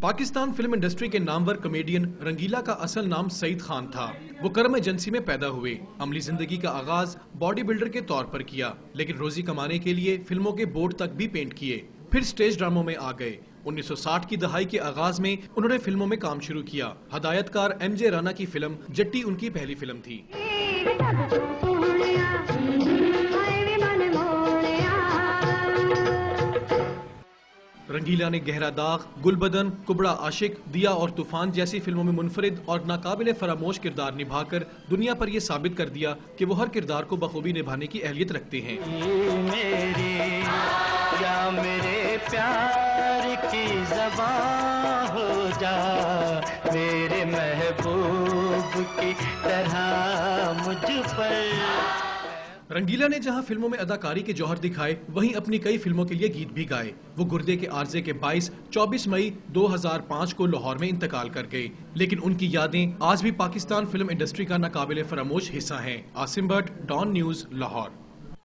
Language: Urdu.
پاکستان فلم انڈسٹری کے نامور کمیڈین رنگیلا کا اصل نام سعید خان تھا۔ وہ کرم ایجنسی میں پیدا ہوئے۔ عملی زندگی کا آغاز باڈی بلڈر کے طور پر کیا، لیکن روزی کمانے کے لیے فلموں کے بورڈ تک بھی پینٹ کیے۔ پھر سٹیج ڈراموں میں آ گئے۔ 1960 کی دہائی کے آغاز میں انہوں نے فلموں میں کام شروع کیا۔ ہدایت کار ایم جے رانا کی فلم جٹی ان کی پہلی فلم تھی۔ رنگیلا نے گہرا داغ، گل بدن، کبڑا عاشق، دیا اور طوفان جیسی فلموں میں منفرد اور ناقابل فراموش کردار نبھا کر دنیا پر یہ ثابت کر دیا کہ وہ ہر کردار کو بخوبی نبھانے کی اہلیت رکھتے ہیں۔ میرے پیار کی زبان ہو جا، میرے محبوب کی طرح مجھ پر۔ رنگیلا نے جہاں فلموں میں اداکاری کے جوہر دکھائے، وہیں اپنی کئی فلموں کے لیے گیت بھی گائے۔ وہ گردے کے عارضے کے باعث 24 مئی 2005 کو لاہور میں انتقال کر گئے، لیکن ان کی یادیں آج بھی پاکستان فلم انڈسٹری کا ناقابل فراموش حصہ ہیں۔ Asim Butt, Dawn News, Lahore.